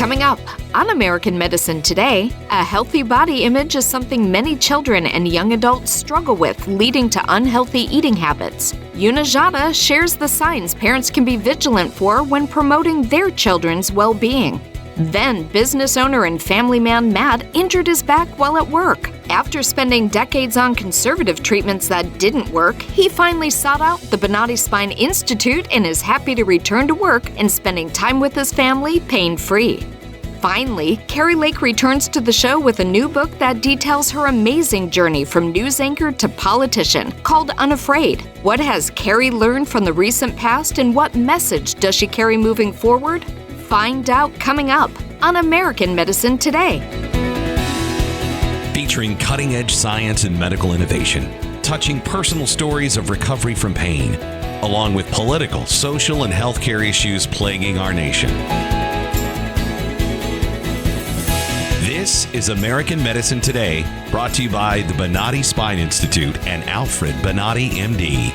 Coming up on American Medicine Today, a healthy body image is something many children and young adults struggle with, leading to unhealthy eating habits. Juna Gjata shares the signs parents can be vigilant for when promoting their children's well-being. Then, business owner and family man Matt injured his back while at work. After spending decades on conservative treatments that didn't work, he finally sought out the Bonati Spine Institute and is happy to return to work and spending time with his family pain-free. Finally, Kari Lake returns to the show with a new book that details her amazing journey from news anchor to politician, called Unafraid. What has Kari learned from the recent past and what message does she carry moving forward? Find out coming up on American Medicine Today. Featuring cutting-edge science and medical innovation, touching personal stories of recovery from pain, along with political, social, and healthcare issues plaguing our nation. This is American Medicine Today, brought to you by the Bonati Spine Institute and Alfred Bonati, MD.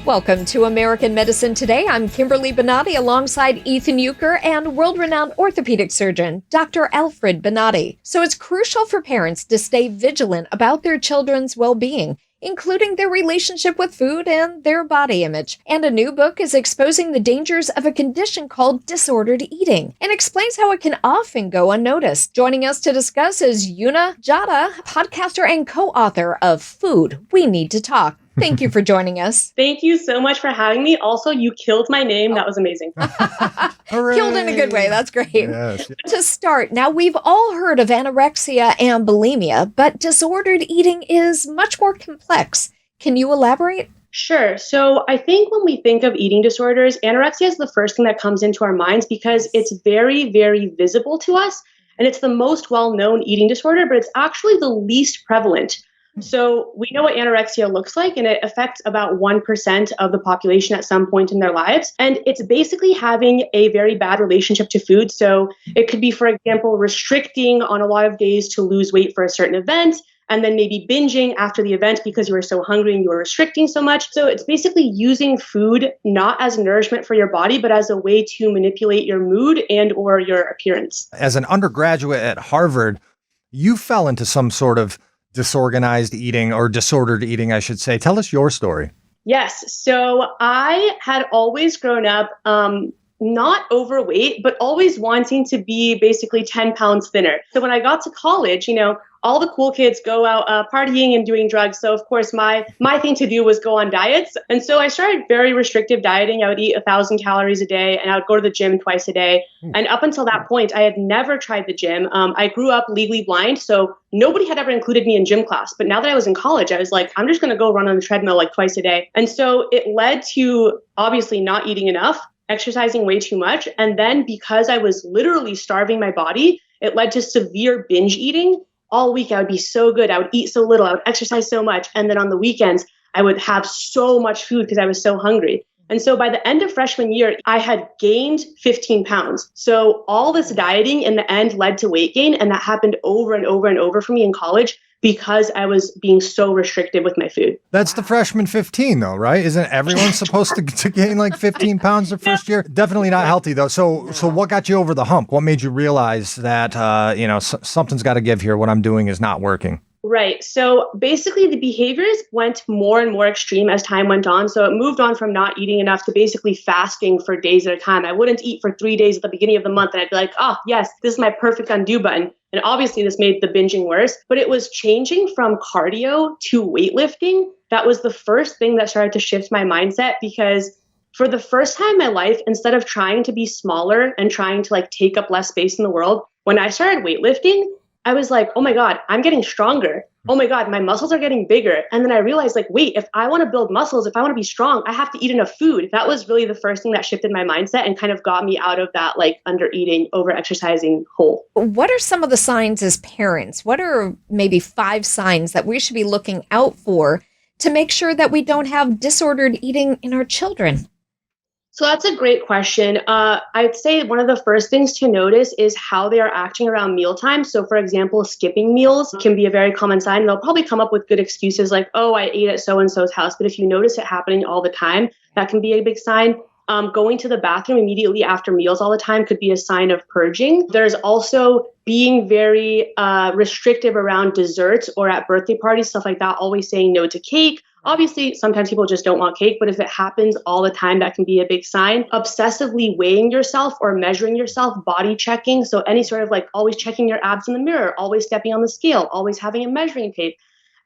Welcome to American Medicine Today. I'm Kimberly Bonati alongside Ethan Youker and world-renowned orthopedic surgeon, Dr. Alfred Bonati. So it's crucial for parents to stay vigilant about their children's well-being, including their relationship with food and their body image. And a new book is exposing the dangers of a condition called disordered eating and explains how it can often go unnoticed. Joining us to discuss is Juna Gjata, podcaster and co-author of Food, We Need to Talk. Thank you for joining us. Thank you so much for having me. Also, you killed my name. That was amazing. Killed in a good way. That's great. Yes. To start, now we've all heard of anorexia and bulimia, but disordered eating is much more complex. Can you elaborate? Sure. So I think when we think of eating disorders, anorexia is the first thing that comes into our minds because it's very, very visible to us. And it's the most well-known eating disorder, but it's actually the least prevalent. So we know what anorexia looks like, and it affects about 1% of the population at some point in their lives. And it's basically having a very bad relationship to food. So it could be, for example, restricting on a lot of days to lose weight for a certain event, and then maybe binging after the event because you were so hungry and you were restricting so much. So it's basically using food not as nourishment for your body, but as a way to manipulate your mood and or your appearance. As an undergraduate at Harvard, you fell into some sort of disorganized eating or disordered eating, I should say. Tell us your story. Yes. So I had always grown up not overweight, but always wanting to be basically 10 pounds thinner. So when I got to college, all the cool kids go out partying and doing drugs. So of course, my thing to do was go on diets. And so I started very restrictive dieting. I would eat 1,000 calories a day and I would go to the gym twice a day. And up until that point, I had never tried the gym. I grew up legally blind, so nobody had ever included me in gym class. But now that I was in college, I was like, I'm just going to go run on the treadmill like twice a day. And so it led to obviously not eating enough, exercising way too much. And then because I was literally starving my body, it led to severe binge eating. All week, I would be so good. I would eat so little. I would exercise so much. And then on the weekends, I would have so much food because I was so hungry. And so by the end of freshman year, I had gained 15 pounds. So all this dieting in the end led to weight gain. And that happened over and over and over for me in college because I was being so restricted with my food. That's the freshman 15 though, right? Isn't everyone supposed to gain like 15 pounds the first year? Definitely not healthy though. So what got you over the hump? What made you realize that, something's got to give here. What I'm doing is not working? Right. So basically the behaviors went more and more extreme as time went on. So it moved on from not eating enough to basically fasting for days at a time. I wouldn't eat for 3 days at the beginning of the month. And I'd be like, oh, yes, this is my perfect undo button. And obviously this made the binging worse, but it was changing from cardio to weightlifting. That was the first thing that started to shift my mindset because for the first time in my life, instead of trying to be smaller and trying to take up less space in the world, when I started weightlifting, I was like, oh my God, I'm getting stronger. Oh my God, my muscles are getting bigger. And then I realized wait, if I want to build muscles, if I want to be strong, I have to eat enough food. That was really the first thing that shifted my mindset and kind of got me out of that under eating, over exercising hole. What are some of the signs as parents? What are maybe 5 signs that we should be looking out for to make sure that we don't have disordered eating in our children? So that's a great question. I'd say one of the first things to notice is how they are acting around mealtime. So for example, skipping meals can be a very common sign. They'll probably come up with good excuses like, oh, I ate at so-and-so's house. But if you notice it happening all the time, that can be a big sign. Going to the bathroom immediately after meals all the time could be a sign of purging. There's also being very restrictive around desserts or at birthday parties, stuff like that, always saying no to cake. Obviously, sometimes people just don't want cake, but if it happens all the time, that can be a big sign. Obsessively weighing yourself or measuring yourself, body checking. So any sort of like always checking your abs in the mirror, always stepping on the scale, always having a measuring tape.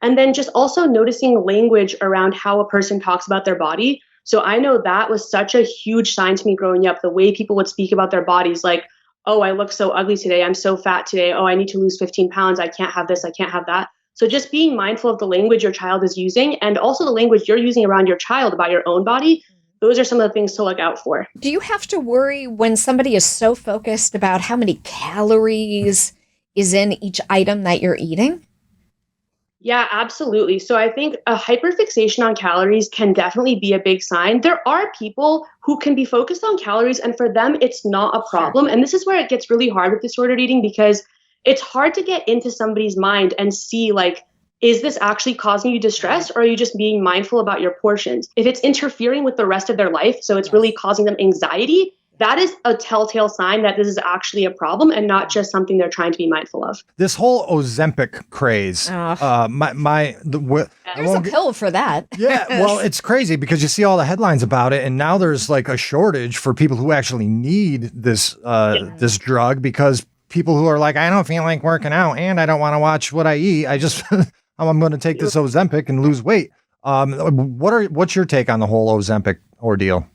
And then just also noticing language around how a person talks about their body. So I know that was such a huge sign to me growing up, the way people would speak about their bodies, like, oh, I look so ugly today. I'm so fat today. Oh, I need to lose 15 pounds. I can't have this. I can't have that. So just being mindful of the language your child is using and also the language you're using around your child about your own body. Those are some of the things to look out for. Do you have to worry when somebody is so focused about how many calories is in each item that you're eating? Yeah, absolutely. So I think a hyperfixation on calories can definitely be a big sign. There are people who can be focused on calories and for them, it's not a problem. And this is where it gets really hard with disordered eating because it's hard to get into somebody's mind and see like, is this actually causing you distress or are you just being mindful about your portions? If it's interfering with the rest of their life, so it's really causing them anxiety, that is a telltale sign that this is actually a problem and not just something they're trying to be mindful of. This whole Ozempic craze, there's a pill for that. Yeah, well, it's crazy because you see all the headlines about it, and now there's like a shortage for people who actually need this this drug because people who are like, I don't feel like working out and I don't want to watch what I eat. I just I'm going to take this Ozempic and lose weight. What's your take on the whole Ozempic ordeal?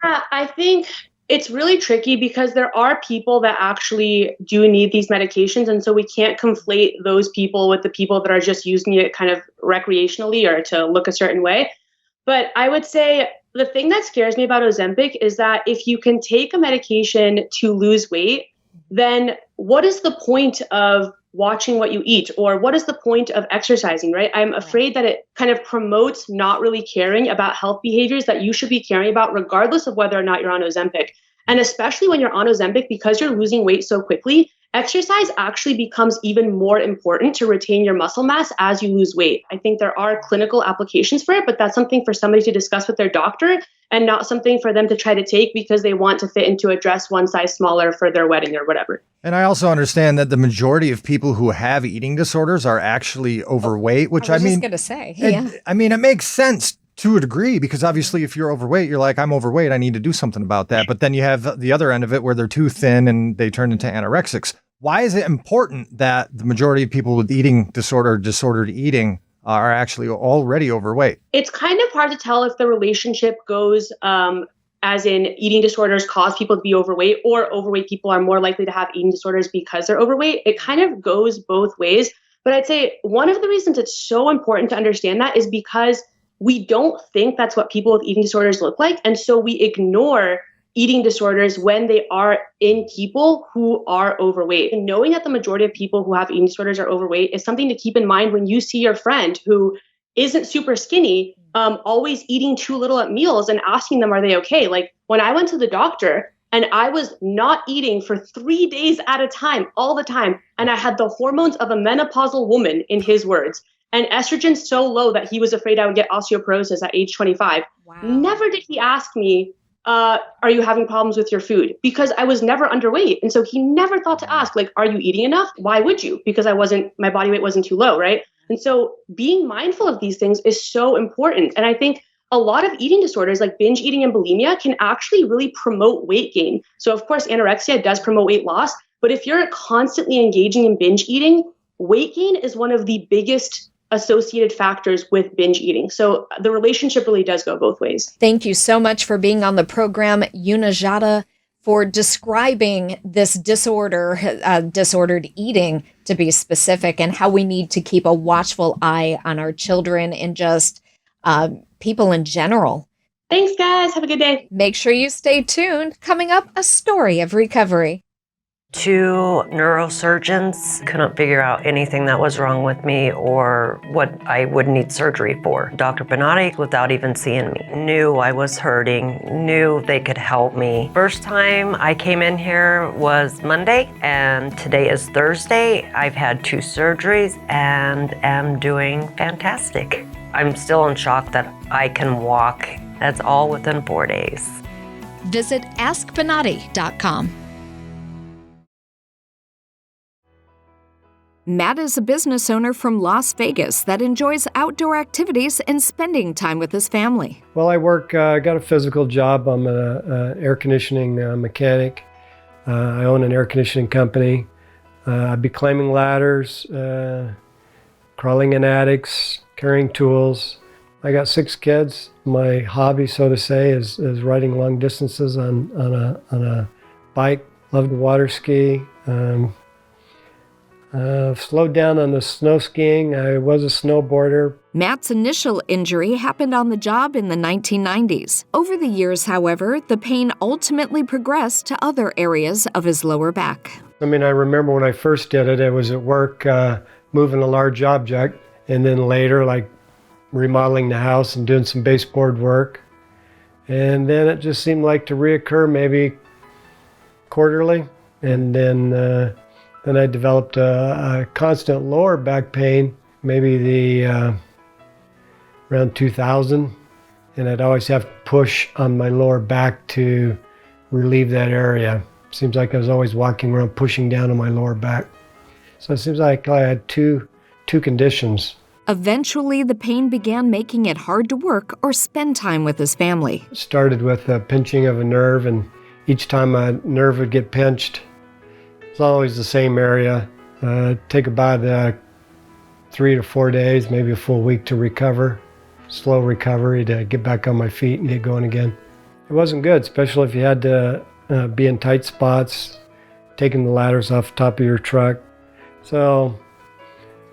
I think it's really tricky because there are people that actually do need these medications. And so we can't conflate those people with the people that are just using it kind of recreationally or to look a certain way. But I would say the thing that scares me about Ozempic is that if you can take a medication to lose weight, then what is the point of watching what you eat or what is the point of exercising, right? I'm afraid that it kind of promotes not really caring about health behaviors that you should be caring about regardless of whether or not you're on Ozempic. And especially when you're on Ozempic, because you're losing weight so quickly, exercise actually becomes even more important to retain your muscle mass as you lose weight. I think there are clinical applications for it, but that's something for somebody to discuss with their doctor and not something for them to try to take because they want to fit into a dress one size smaller for their wedding or whatever. And I also understand that the majority of people who have eating disorders are actually overweight, which I was just going to say, it makes sense to a degree, because obviously if you're overweight, you're like, I'm overweight, I need to do something about that. But then you have the other end of it where they're too thin and they turn into anorexics. Why is it important that the majority of people with eating disorder, disordered eating, are actually already overweight? It's kind of hard to tell if the relationship goes as in eating disorders cause people to be overweight or overweight people are more likely to have eating disorders because they're overweight. It kind of goes both ways. But I'd say one of the reasons it's so important to understand that is because we don't think that's what people with eating disorders look like. And so we ignore eating disorders when they are in people who are overweight. And knowing that the majority of people who have eating disorders are overweight is something to keep in mind when you see your friend who isn't super skinny, always eating too little at meals and asking them, are they okay? Like when I went to the doctor and I was not eating for 3 days at a time, all the time, and I had the hormones of a menopausal woman, in his words, and estrogen so low that he was afraid I would get osteoporosis at age 25. Wow. Never did he ask me, are you having problems with your food? Because I was never underweight. And so he never thought to ask, like, are you eating enough? Why would you? Because my body weight wasn't too low, right? And so being mindful of these things is so important. And I think a lot of eating disorders like binge eating and bulimia can actually really promote weight gain. So of course, anorexia does promote weight loss, but if you're constantly engaging in binge eating, weight gain is one of the biggest associated factors with binge eating. So the relationship really does go both ways. Thank you so much for being on the program, Juna Gjata, for describing this disorder, disordered eating to be specific, and how we need to keep a watchful eye on our children and just people in general. Thanks, guys. Have a good day. Make sure you stay tuned. Coming up, a story of recovery. 2 neurosurgeons couldn't figure out anything that was wrong with me or what I would need surgery for. Dr. Bonati, without even seeing me, knew I was hurting, knew they could help me. First time I came in here was Monday, and today is Thursday. I've had 2 surgeries and am doing fantastic. I'm still in shock that I can walk. That's all within 4 days. Visit askbonati.com. Matt is a business owner from Las Vegas that enjoys outdoor activities and spending time with his family. Well, I work, got a physical job. I'm an air conditioning mechanic. I own an air conditioning company. I'd be climbing ladders, crawling in attics, carrying tools. I got 6 kids. My hobby, so to say, is riding long distances on a bike. Love to water ski. Slowed down on the snow skiing. I was a snowboarder. Matt's initial injury happened on the job in the 1990s. Over the years, however, the pain ultimately progressed to other areas of his lower back. I mean, I remember when I first did it, it was at work moving a large object, and then later, like remodeling the house and doing some baseboard work. And then it just seemed like to reoccur maybe quarterly. And then I developed a constant lower back pain, maybe around 2000. And I'd always have to push on my lower back to relieve that area. Seems like I was always walking around pushing down on my lower back. So it seems like I had two conditions. Eventually, the pain began making it hard to work or spend time with his family. It started with a pinching of a nerve, and each time a nerve would get pinched, it's always the same area. Take about 3 to 4 days, maybe a full week to recover. Slow recovery to get back on my feet and get going again. It wasn't good, especially if you had to be in tight spots, taking the ladders off the top of your truck. So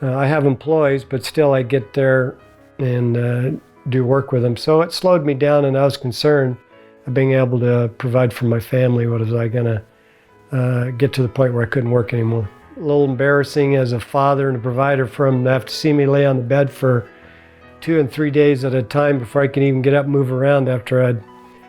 I have employees, but still I get there and do work with them. So it slowed me down, and I was concerned of being able to provide for my family. What was I going to get to the point where I couldn't work anymore? A little embarrassing as a father and a provider for them to have to see me lay on the bed for 2 and 3 days at a time before I can even get up and move around after I'd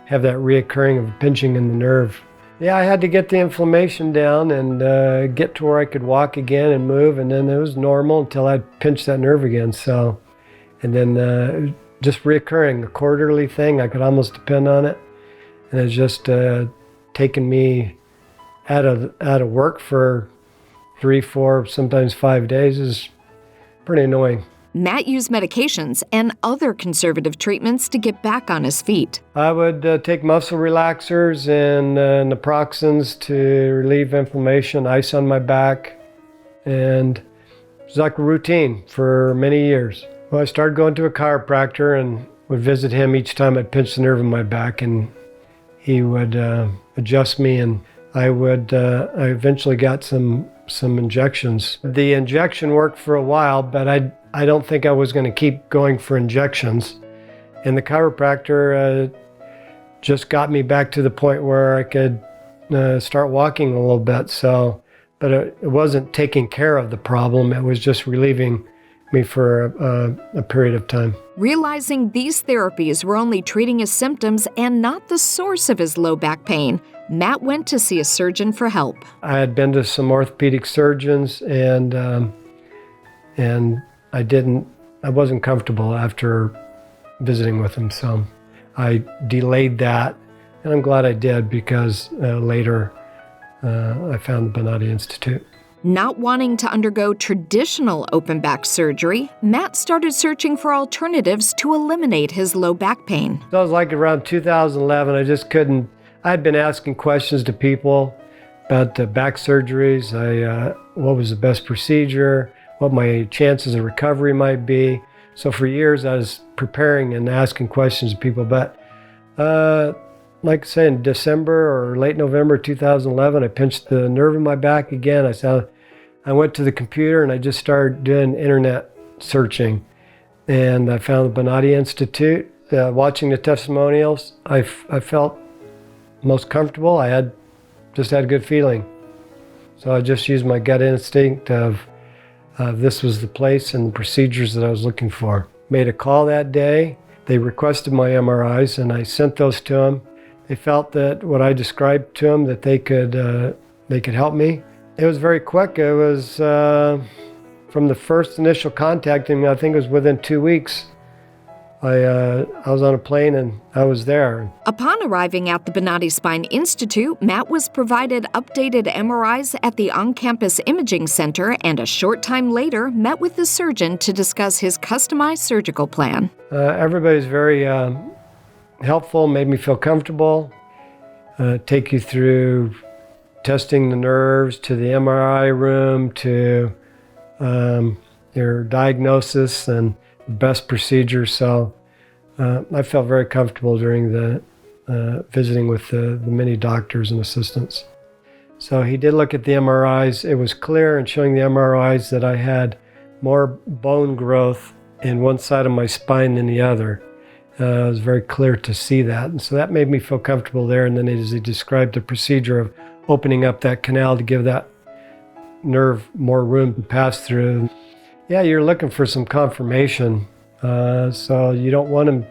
have that reoccurring of pinching in the nerve. Yeah, I had to get the inflammation down and get to where I could walk again and move, and then it was normal until I'd pinch that nerve again. So, and then just reoccurring, a quarterly thing, I could almost depend on it. And it's just taken me out of work for 3, 4, sometimes 5 days is pretty annoying. Matt used medications and other conservative treatments to get back on his feet. I would take muscle relaxers and naproxens to relieve inflammation, ice on my back, and it was like a routine for many years. Well, I started going to a chiropractor and would visit him each time I'd pinch the nerve in my back, and he would adjust me, and I eventually got some injections. The injection worked for a while, but I don't think I was going to keep going for injections. And the chiropractor just got me back to the point where I could start walking a little bit. So, but it wasn't taking care of the problem. It was just relieving me for a period of time. Realizing these therapies were only treating his symptoms and not the source of his low back pain, Matt went to see a surgeon for help. I had been to some orthopedic surgeons, and I wasn't comfortable after visiting with them, so I delayed that, and I'm glad I did because later I found the Bonati Institute. Not wanting to undergo traditional open back surgery, Matt started searching for alternatives to eliminate his low back pain. So it was like around 2011, I just couldn't. I'd been asking questions to people about back surgeries, what was the best procedure, what my chances of recovery might be. So for years I was preparing and asking questions to people, but like I say, in December or late November 2011, I pinched the nerve in my back again. I went to the computer and I just started doing internet searching, and I found the Bonati Institute. Watching the testimonials, I felt most comfortable. I just had a good feeling. So I just used my gut instinct of this was the place and the procedures that I was looking for. Made a call that day. They requested my MRIs, and I sent those to them. They felt that what I described to them, that they could help me. It was very quick. It was from the first initial contact, I think it was within 2 weeks. I was on a plane and I was there. Upon arriving at the Bonati Spine Institute, Matt was provided updated MRIs at the on-campus imaging center and a short time later met with the surgeon to discuss his customized surgical plan. Everybody's very helpful, made me feel comfortable, take you through testing the nerves to the MRI room to your diagnosis and best procedure. So I felt very comfortable during the visiting with the many doctors and assistants. So he did look at the MRIs. It was clear in showing the MRIs that I had more bone growth in one side of my spine than the other. It was very clear to see that. And so that made me feel comfortable there. And then as he described the procedure of opening up that canal to give that nerve more room to pass through. Yeah, you're looking for some confirmation. So you don't want them,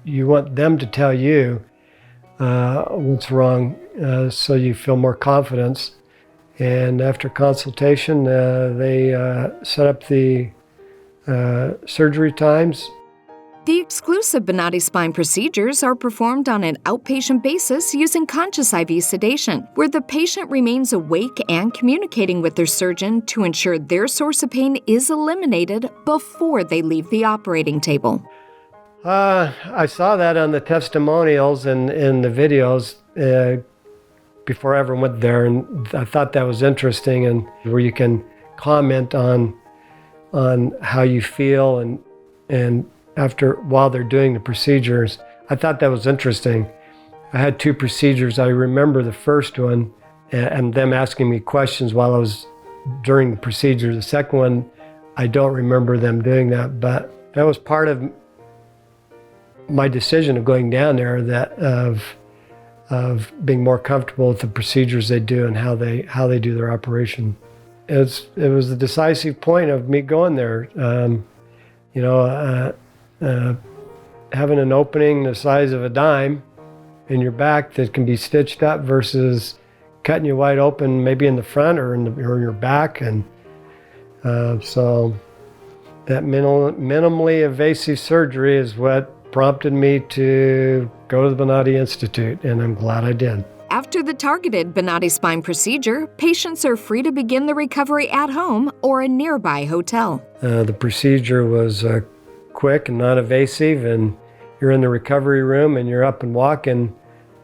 you want them to tell you what's wrong, so you feel more confidence. And after consultation, they set up the surgery times. The exclusive Bonati Spine procedures are performed on an outpatient basis using conscious IV sedation, where the patient remains awake and communicating with their surgeon to ensure their source of pain is eliminated before they leave the operating table. I saw that on the testimonials and in the videos before I ever went there, and I thought that was interesting, and where you can comment on how you feel and while they're doing the procedures. I thought that was interesting. I had 2 procedures. I remember the first one and them asking me questions while I was during the procedure. The second one, I don't remember them doing that, but that was part of my decision of going down there, that of being more comfortable with the procedures they do and how they do their operation. It was the decisive point of me going there. Having an opening the size of a dime in your back that can be stitched up versus cutting you wide open, maybe in the front or in your back, and so that minimally invasive surgery is what prompted me to go to the Bonati Institute, and I'm glad I did. After the targeted Bonati Spine procedure, patients are free to begin the recovery at home or a nearby hotel. The procedure was quick and non-invasive, and you're in the recovery room and you're up and walking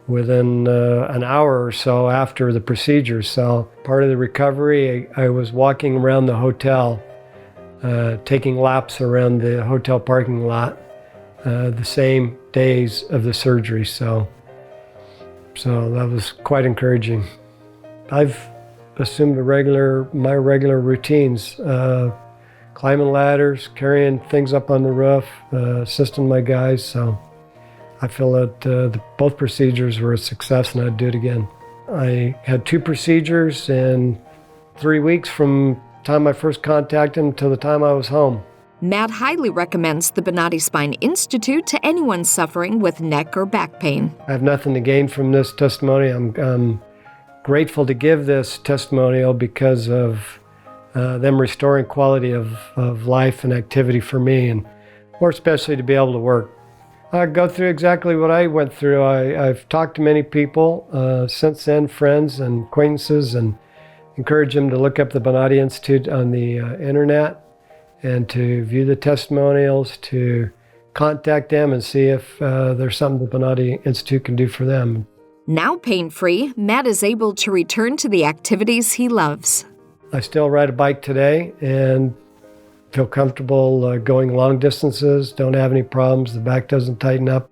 within an hour or so after the procedure. So part of the recovery, I was walking around the hotel, taking laps around the hotel parking lot the same days of the surgery. So that was quite encouraging. I've assumed my regular routines. Climbing ladders, carrying things up on the roof, assisting my guys. So I feel that both procedures were a success, and I'd do it again. I had 2 procedures in 3 weeks from the time I first contacted him till the time I was home. Matt highly recommends the Bonati Spine Institute to anyone suffering with neck or back pain. I have nothing to gain from this testimony. I'm grateful to give this testimonial because of them restoring quality of life and activity for me, and more especially to be able to work. I go through exactly what I went through. I've talked to many people since then, friends and acquaintances, and encourage them to look up the Bonati Institute on the internet and to view the testimonials, to contact them and see if there's something the Bonati Institute can do for them. Now pain-free, Matt is able to return to the activities he loves. I still ride a bike today and feel comfortable going long distances, don't have any problems, the back doesn't tighten up.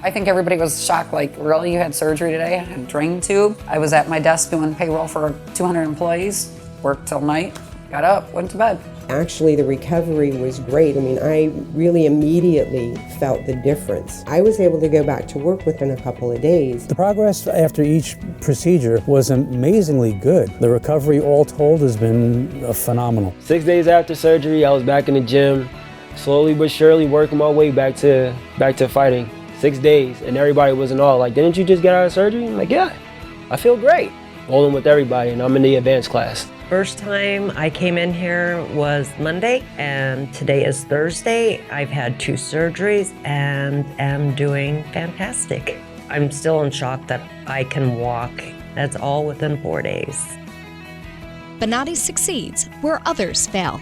I think everybody was shocked, like, really, you had surgery today? I had a drain tube. I was at my desk doing payroll for 200 employees, worked till night, got up, went to bed. Actually, the recovery was great. I mean, I really immediately felt the difference. I was able to go back to work within a couple of days. The progress after each procedure was amazingly good. The recovery all told has been phenomenal. 6 days after surgery, I was back in the gym, slowly but surely working my way back to fighting. 6 days, and everybody was in awe. Like, didn't you just get out of surgery? I'm like, yeah, I feel great. Bowling with everybody, and I'm in the advanced class. First time I came in here was Monday, and today is Thursday. I've had 2 surgeries and am doing fantastic. I'm still in shock that I can walk. That's all within 4 days. Bonati succeeds where others fail.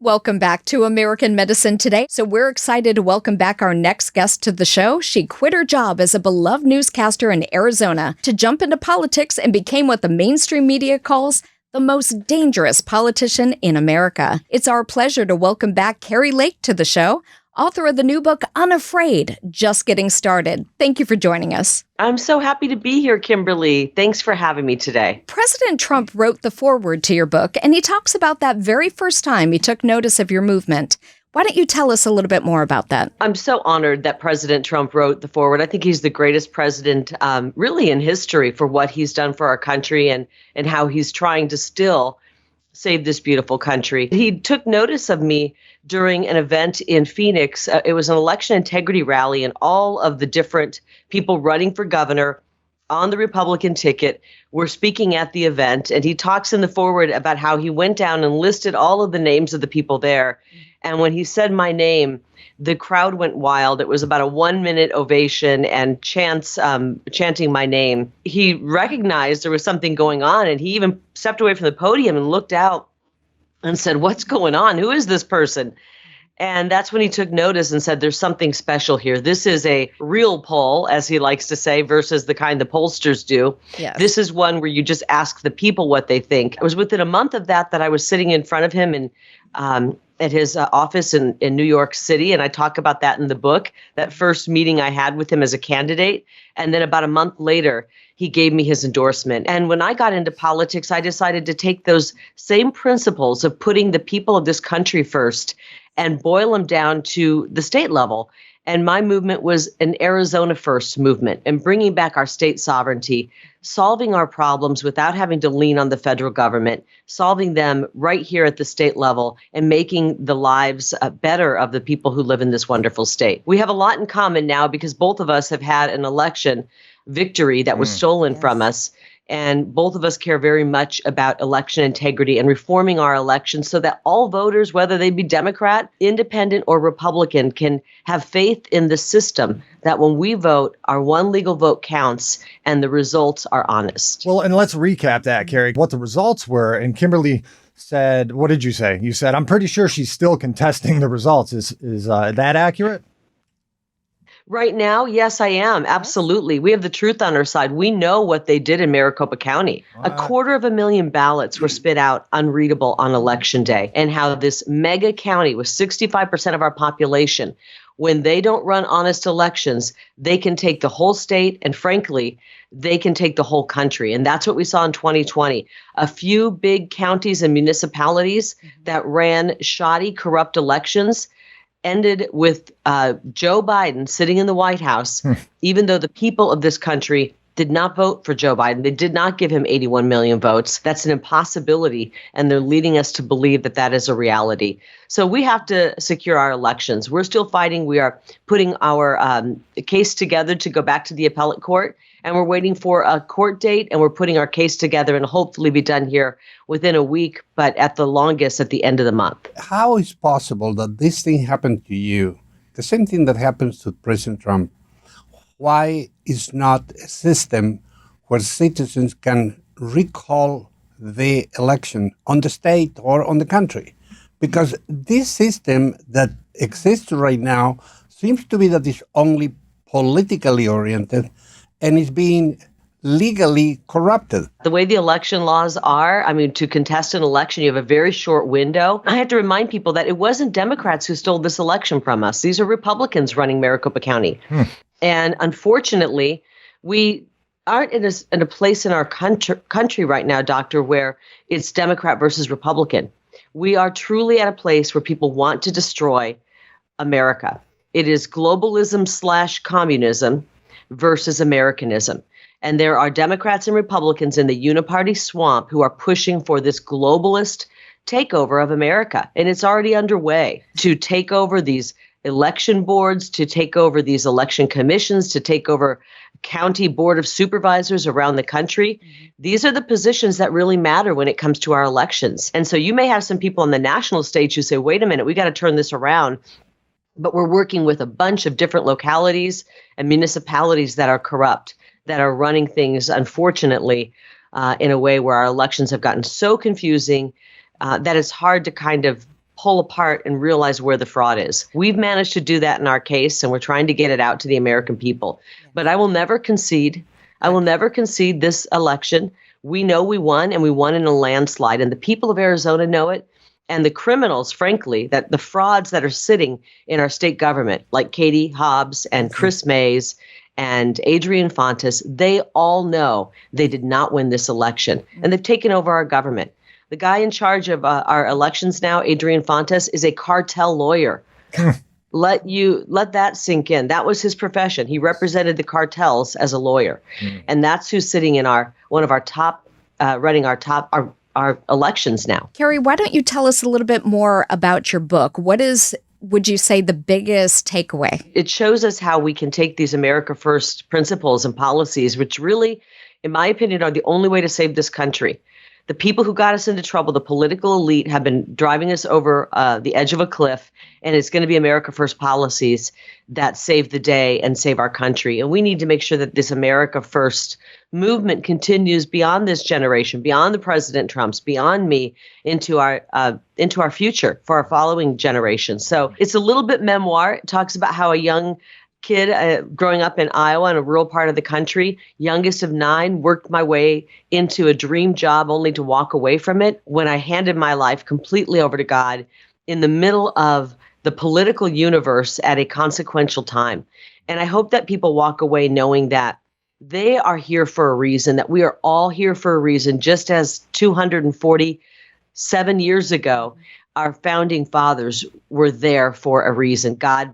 Welcome back to American Medicine Today. So we're excited to welcome back our next guest to the show. She quit her job as a beloved newscaster in Arizona to jump into politics and became what the mainstream media calls the most dangerous politician in America. It's our pleasure to welcome back Kari Lake to the show, author of the new book, Unafraid, Just Getting Started. Thank you for joining us. I'm so happy to be here, Kimberly. Thanks for having me today. President Trump wrote the foreword to your book, and he talks about that very first time he took notice of your movement. Why don't you tell us a little bit more about that? I'm so honored that President Trump wrote the foreword. I think he's the greatest president really in history for what he's done for our country and how he's trying to still save this beautiful country. He took notice of me during an event in Phoenix. It was an election integrity rally, and all of the different people running for governor on the Republican ticket were speaking at the event. And he talks in the foreword about how he went down and listed all of the names of the people there. And when he said my name, the crowd went wild. It was about a 1-minute ovation and chants chanting my name. He recognized there was something going on, and he even stepped away from the podium and looked out and said, "What's going on? Who is this person?" And that's when he took notice and said, there's something special here. This is a real poll, as he likes to say, versus the kind the pollsters do. Yes. This is one where you just ask the people what they think. It was within a month of that I was sitting in front of him and at his office in New York City. And I talk about that in the book, that first meeting I had with him as a candidate. And then about a month later, he gave me his endorsement. And when I got into politics, I decided to take those same principles of putting the people of this country first and boil them down to the state level. And my movement was an Arizona first movement and bringing back our state sovereignty, solving our problems without having to lean on the federal government, solving them right here at the state level and making the lives better of the people who live in this wonderful state. We have a lot in common now because both of us have had an election victory that was stolen from us. And both of us care very much about election integrity and reforming our elections so that all voters, whether they be Democrat, Independent, or Republican, can have faith in the system that when we vote, our one legal vote counts and the results are honest. Well, and let's recap that, Kari, what the results were. And Kimberly said, what did you say? You said, I'm pretty sure she's still contesting the results. Is that accurate? Right now, yes, I am. Absolutely. We have the truth on our side. We know what they did in Maricopa County. 250,000 ballots were spit out unreadable on Election Day, and how this mega county with 65% of our population, when they don't run honest elections, they can take the whole state, and frankly, they can take the whole country. And that's what we saw in 2020. A few big counties and municipalities that ran shoddy, corrupt elections ended with Joe Biden sitting in the White House, even though the people of this country did not vote for Joe Biden. They did not give him 81 million votes. That's an impossibility, and they're leading us to believe that that is a reality. So we have to secure our elections. We're still fighting. We are putting our case together to go back to the appellate court, and we're waiting for a court date, and we're putting our case together and hopefully be done here within a week, but at the longest at the end of the month. How is possible that this thing happened to you? The same thing that happens to President Trump. Why is not a system where citizens can recall the election on the state or on the country? Because this system that exists right now seems to be that it's only politically oriented and is being legally corrupted. The way the election laws are, to contest an election, you have a very short window. I have to remind people that it wasn't Democrats who stole this election from us. These are Republicans running Maricopa County. And unfortunately, we aren't in a place in our country right now, Doctor, where it's Democrat versus Republican. We are truly at a place where people want to destroy America. It is globalism/communism versus Americanism. And there are Democrats and Republicans in the uniparty swamp who are pushing for this globalist takeover of America. And it's already underway to take over these election boards, to take over these election commissions, to take over county board of supervisors around the country. These are the positions that really matter when it comes to our elections. And so you may have some people on the national stage who say, wait a minute, we got to turn this around. But we're working with a bunch of different localities and municipalities that are corrupt, that are running things, unfortunately, in a way where our elections have gotten so confusing that it's hard to kind of pull apart and realize where the fraud is. We've managed to do that in our case, and we're trying to get it out to the American people. But I will never concede. I will never concede this election. We know we won, and we won in a landslide, and the people of Arizona know it. And the criminals, frankly, that the frauds that are sitting in our state government, like Katie Hobbs and Chris Mays and Adrian Fontes, they all know they did not win this election, and they've taken over our government. The guy in charge of our elections now, Adrian Fontes, is a cartel lawyer. Let that sink in. That was his profession. He represented the cartels as a lawyer, and that's who's sitting in one of our top, running our elections now. Kari, why don't you tell us a little bit more about your book? What is, would you say, the biggest takeaway? It shows us how we can take these America First principles and policies, which really, in my opinion, are the only way to save this country. The people who got us into trouble, the political elite, have been driving us over the edge of a cliff, and it's going to be America First policies that save the day and save our country. And we need to make sure that this America First movement continues beyond this generation, beyond the President Trumps, beyond me, into our future for our following generations. So it's a little bit memoir. It talks about how a young kid growing up in Iowa, in a rural part of the country, youngest of 9, worked my way into a dream job only to walk away from it when I handed my life completely over to God in the middle of the political universe at a consequential time. And I hope that people walk away knowing that they are here for a reason, that we are all here for a reason, just as 247 years ago, our founding fathers were there for a reason. God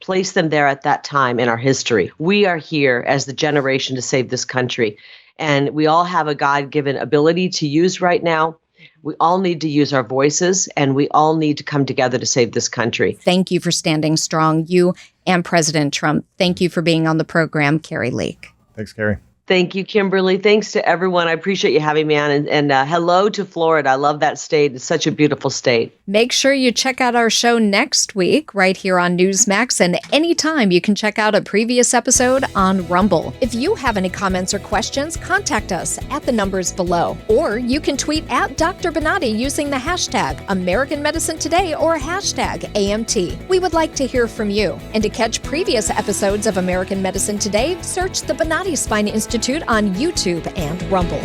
placed them there at that time in our history. We are here as the generation to save this country. And we all have a God-given ability to use right now. We all need to use our voices, and we all need to come together to save this country. Thank you for standing strong, you and President Trump. Thank you for being on the program, Kari Lake. Thanks, Kari. Thank you, Kimberly. Thanks to everyone. I appreciate you having me on. And hello to Florida. I love that state. It's such a beautiful state. Make sure you check out our show next week right here on Newsmax. And anytime you can check out a previous episode on Rumble. If you have any comments or questions, contact us at the numbers below. Or you can tweet at Dr. Bonati using the hashtag American Medicine Today or hashtag AMT. We would like to hear from you. And to catch previous episodes of American Medicine Today, search the Bonati Spine Institute on YouTube and Rumble.